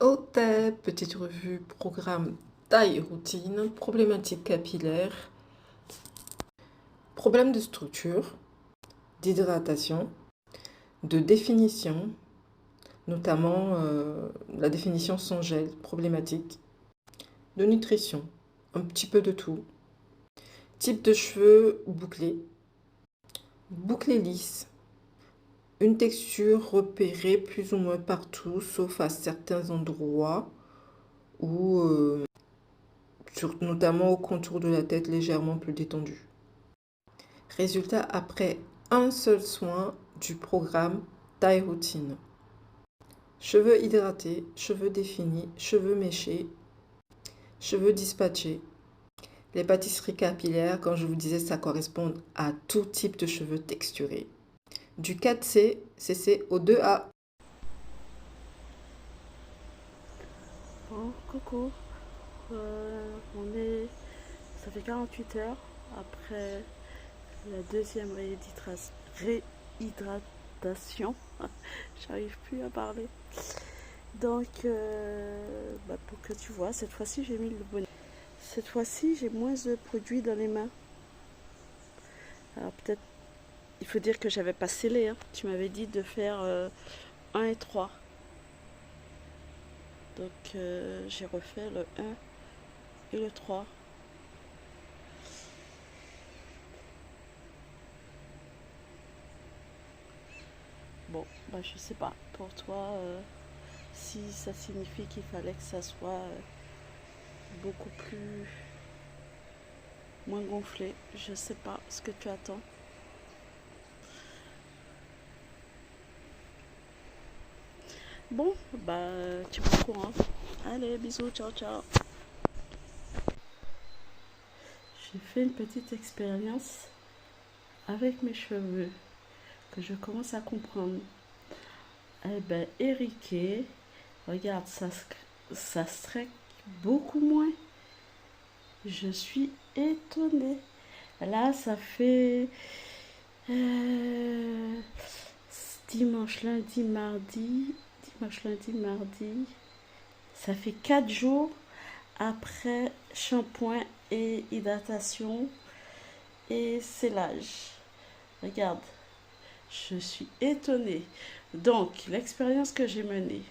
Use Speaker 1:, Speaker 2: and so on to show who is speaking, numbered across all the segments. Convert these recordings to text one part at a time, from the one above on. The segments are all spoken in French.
Speaker 1: OTEP, petite revue, programme taille et routine, problématiques capillaires, problèmes de structure, d'hydratation, de définition, notamment la définition sans gel, problématique, de nutrition, un petit peu de tout, type de cheveux bouclés, bouclés lisses, une texture repérée plus ou moins partout, sauf à certains endroits où notamment au contour de la tête légèrement plus détendu. Résultat après un seul soin du programme taille routine. Cheveux hydratés, cheveux définis, cheveux méchés, cheveux dispatchés. Les pâtisseries capillaires, comme je vous disais, ça correspond à tout type de cheveux texturés. Du 4C, CC au 2A.
Speaker 2: Bon, coucou. Ça fait 48 heures après la deuxième réhydratation. J'arrive plus à parler. Donc, pour que tu vois, cette fois-ci, j'ai mis le bonnet. Cette fois-ci, j'ai moins de produits dans les mains. Alors, peut-être, il faut dire que j'avais pas scellé. Hein. Tu m'avais dit de faire 1 et 3. Donc, j'ai refait le 1 et le 3. Bon, je sais pas. Pour toi, si ça signifie qu'il fallait que ça soit beaucoup plus moins gonflé, je sais pas ce que tu attends. Bon, tu es au courant. Allez, bisous, ciao, ciao. J'ai fait une petite expérience avec mes cheveux que je commence à comprendre. Eh ben, Eriké, regarde, ça strecque beaucoup moins. Je suis étonnée. Là, ça fait dimanche, lundi, mardi. Ça fait 4 jours après shampoing et hydratation et sellage. Regarde, je suis étonnée. Donc, l'expérience que j'ai menée.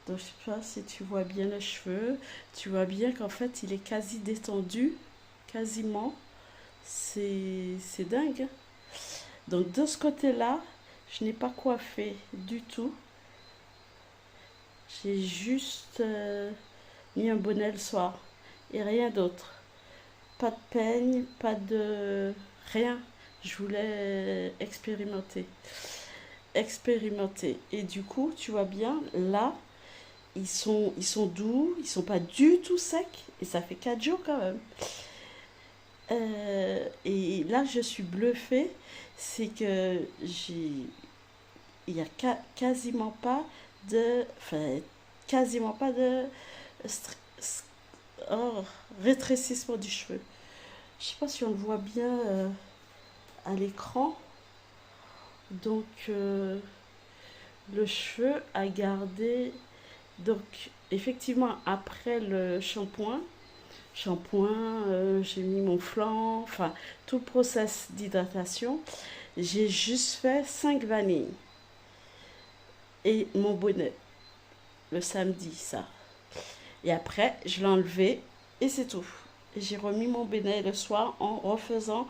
Speaker 2: Donc, je sais pas si tu vois bien le cheveu. Tu vois bien qu'en fait, il est quasi détendu. Quasiment. C'est dingue. Donc, de ce côté-là, je n'ai pas coiffé du tout. J'ai juste mis un bonnet le soir. Et rien d'autre. Pas de peigne, pas de... rien. Je voulais expérimenter. Et du coup, tu vois bien, là, ils sont doux, ils sont pas du tout secs. Et ça fait 4 jours quand même. Et là, je suis bluffée. C'est que il y a quasiment pas de... Enfin, quasiment pas de... Oh, rétrécissement du cheveu. Je sais pas si on le voit bien à l'écran. Donc, le cheveu a gardé. Donc, effectivement, après le shampoing, j'ai mis mon flanc, enfin, tout le process d'hydratation. J'ai juste fait 5 vanilles. Et mon bonnet, le samedi, ça. Et après, je l'ai enlevé et c'est tout. Et j'ai remis mon bonnet le soir en refaisant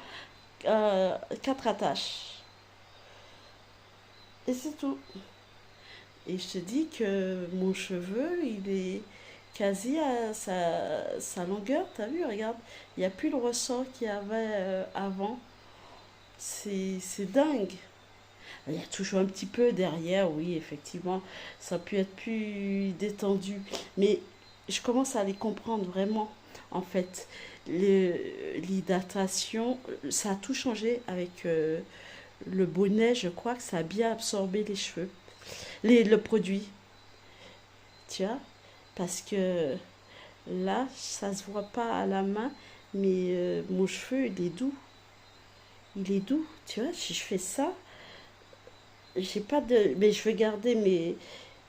Speaker 2: 4 attaches. Et c'est tout. Et je te dis que mon cheveu, il est quasi à sa longueur. T'as vu, regarde. Il n'y a plus le ressort qu'il y avait avant. C'est dingue. Il y a toujours un petit peu derrière, oui, effectivement. Ça peut être plus détendu. Mais je commence à les comprendre vraiment. En fait, l'hydratation, ça a tout changé avec le bonnet. Je crois que ça a bien absorbé les cheveux. Le produit, tu vois, parce que là, ça se voit pas à la main, mais mon cheveu, il est doux. Il est doux, tu vois, si je fais ça, j'ai pas de... Mais je veux garder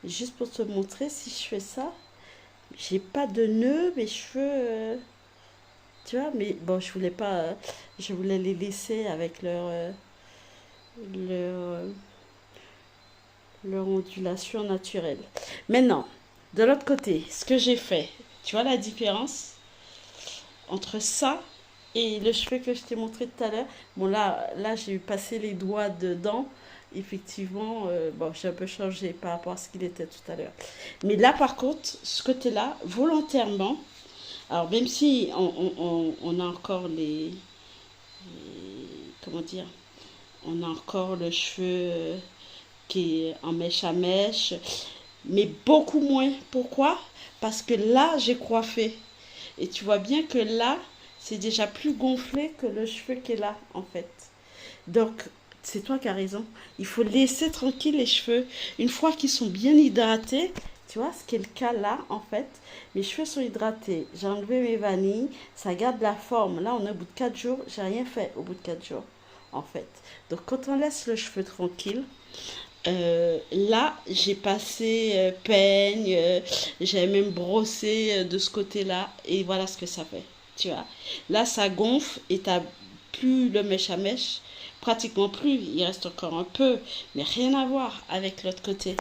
Speaker 2: Juste pour te montrer, si je fais ça, j'ai pas de nœud, mes cheveux, tu vois, mais bon, je voulais pas, je voulais les laisser avec leur, leur ondulation naturelle. Maintenant, de l'autre côté, ce que j'ai fait, tu vois la différence entre ça et le cheveu que je t'ai montré tout à l'heure? Bon, là j'ai passé les doigts dedans. Effectivement, bon, j'ai un peu changé par rapport à ce qu'il était tout à l'heure. Mais là, par contre, ce côté-là, volontairement, alors même si on a encore comment dire, on a encore le cheveu qui est en mèche à mèche, mais beaucoup moins. Pourquoi? Parce que là, j'ai coiffé. Et tu vois bien que là, c'est déjà plus gonflé que le cheveu qui est là, en fait. Donc, c'est toi qui as raison. Il faut laisser tranquille les cheveux. Une fois qu'ils sont bien hydratés, tu vois, ce qui est le cas là, en fait, mes cheveux sont hydratés. J'ai enlevé mes vanilles, ça garde la forme. Là, on est au bout de 4 jours. J'ai rien fait au bout de 4 jours, en fait. Donc, quand on laisse le cheveu tranquille, là, j'ai passé peigne, j'ai même brossé de ce côté-là, et voilà ce que ça fait. Tu vois. Là, ça gonfle et t'as plus le mèche à mèche, pratiquement plus. Il reste encore un peu, mais rien à voir avec l'autre côté.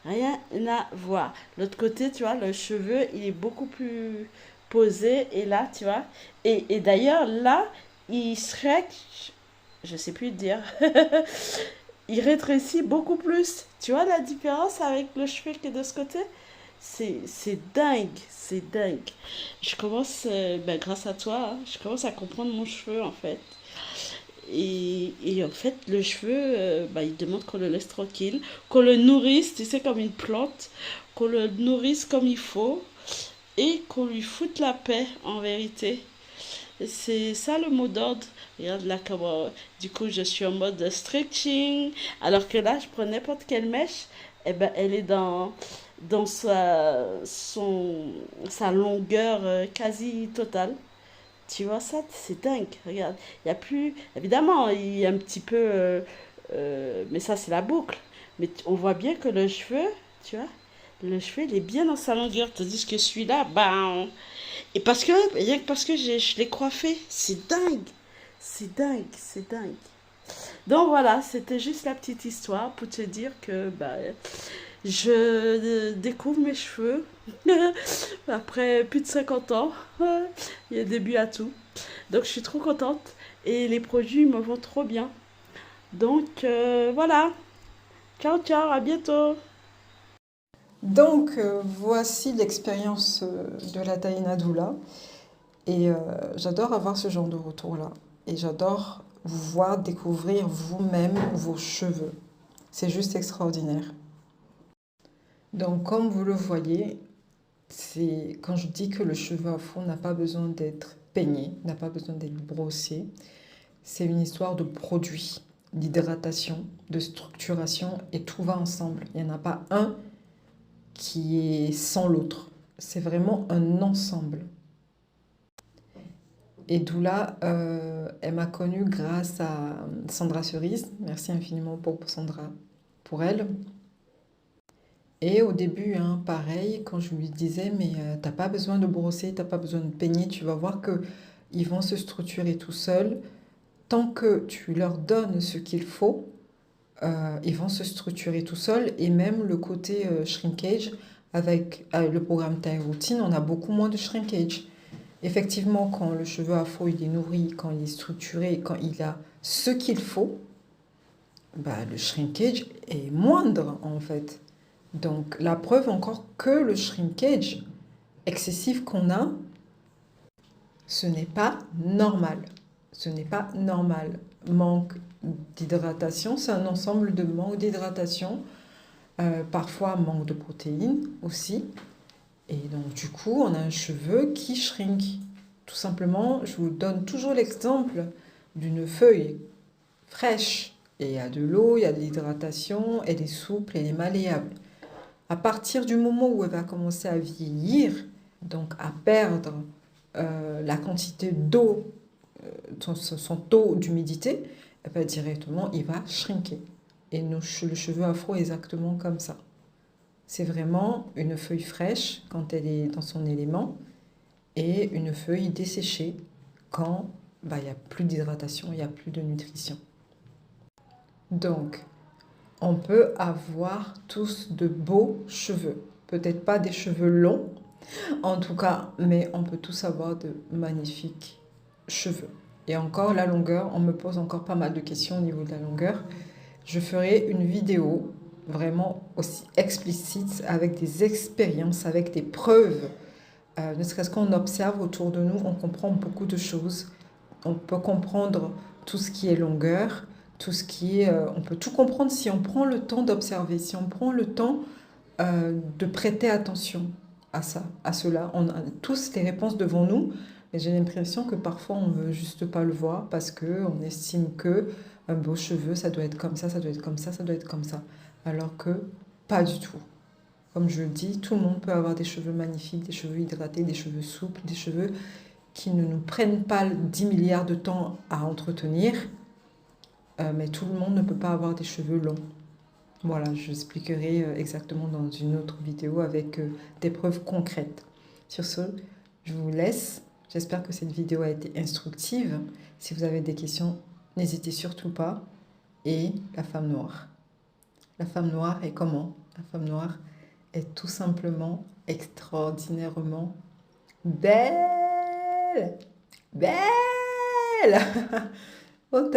Speaker 2: Rien à voir. L'autre côté, tu vois, le cheveu, il est beaucoup plus posé, et là, tu vois. Et d'ailleurs, là, il serait, je sais plus dire. Il rétrécit beaucoup plus. Tu vois la différence avec le cheveu qui est de ce côté? C'est dingue, c'est dingue. Je commence, ben, grâce à toi, hein, je commence à comprendre mon cheveu en fait. Et en fait, le cheveu, ben, il demande qu'on le laisse tranquille, qu'on le nourrisse, tu sais, comme une plante, qu'on le nourrisse comme il faut et qu'on lui foute la paix en vérité. C'est ça le mot d'ordre. Regarde là comment, du coup, je suis en mode stretching. Alors que là, je prends n'importe quelle mèche, et ben, elle est dans sa longueur quasi totale. Tu vois ça, c'est dingue. Regarde, il y a plus, évidemment, il y a un petit peu, mais ça c'est la boucle. Mais on voit bien que le cheveu, tu vois, le cheveu il est bien dans sa longueur, tandis que celui-là, ben, et parce que, rien que parce que je l'ai coiffé, c'est dingue. C'est dingue, c'est dingue. Donc voilà, c'était juste la petite histoire pour te dire que bah, je découvre mes cheveux après plus de 50 ans. Il y a début à tout. Donc je suis trop contente et les produits me vont trop bien. Donc voilà. Ciao, ciao, à bientôt.
Speaker 1: Donc, voici l'expérience de la Taïna Doula. Et j'adore avoir ce genre de retour-là. Et j'adore vous voir découvrir vous-même vos cheveux. C'est juste extraordinaire. Donc, comme vous le voyez, c'est quand je dis que le cheveu afro n'a pas besoin d'être peigné, n'a pas besoin d'être brossé, c'est une histoire de produit, d'hydratation, de structuration, et tout va ensemble. Il n'y en a pas un qui est sans l'autre. C'est vraiment un ensemble. Et Doula, elle m'a connue grâce à Sandra Cerise. Merci infiniment pour Sandra, pour elle. Et au début, hein, pareil, quand je lui disais, mais t'as pas besoin de brosser, t'as pas besoin de peigner, tu vas voir que ils vont se structurer tout seuls. Tant que tu leur donnes ce qu'il faut, ils vont se structurer tout seuls. Et même le côté shrinkage, avec le programme Taille Routine, on a beaucoup moins de shrinkage. Effectivement, quand le cheveu afro il est nourri, quand il est structuré, quand il a ce qu'il faut, bah, le shrinkage est moindre en fait. Donc la preuve encore que le shrinkage excessif qu'on a, ce n'est pas normal. Ce n'est pas normal. Manque d'hydratation, c'est un ensemble de manque d'hydratation, parfois manque de protéines aussi. Et donc du coup, on a un cheveu qui shrink. Tout simplement, je vous donne toujours l'exemple d'une feuille fraîche. Et il y a de l'eau, il y a de l'hydratation, elle est souple, elle est malléable. À partir du moment où elle va commencer à vieillir, donc à perdre la quantité d'eau, son taux d'humidité, eh ben, directement, il va shrinker. Et le cheveu afro est exactement comme ça. C'est vraiment une feuille fraîche quand elle est dans son élément et une feuille desséchée quand il n'y a plus d'hydratation, il n'y a plus de nutrition. Donc, on peut avoir tous de beaux cheveux. Peut-être pas des cheveux longs, en tout cas, mais on peut tous avoir de magnifiques cheveux. Et encore, la longueur, on me pose encore pas mal de questions au niveau de la longueur. Je ferai une vidéo vraiment aussi explicite avec des expériences, avec des preuves. Ne serait-ce qu'on observe autour de nous, on comprend beaucoup de choses. On peut comprendre tout ce qui est longueur, tout ce qui est... on peut tout comprendre si on prend le temps d'observer, si on prend le temps de prêter attention à ça, à cela. On a tous les réponses devant nous, mais j'ai l'impression que parfois on ne veut juste pas le voir parce qu'on estime que un beau cheveu, ça doit être comme ça, ça doit être comme ça, ça doit être comme ça. Alors que pas du tout. Comme je le dis, tout le monde peut avoir des cheveux magnifiques, des cheveux hydratés, des cheveux souples, des cheveux qui ne nous prennent pas 10 milliards de temps à entretenir, mais tout le monde ne peut pas avoir des cheveux longs. Voilà, je expliquerai exactement dans une autre vidéo avec des preuves concrètes. Sur ce, je vous laisse. J'espère que cette vidéo a été instructive. Si vous avez des questions, n'hésitez surtout pas. Et la femme noire. La femme noire est comment? La femme noire est tout simplement extraordinairement belle. Belle. On t'aime.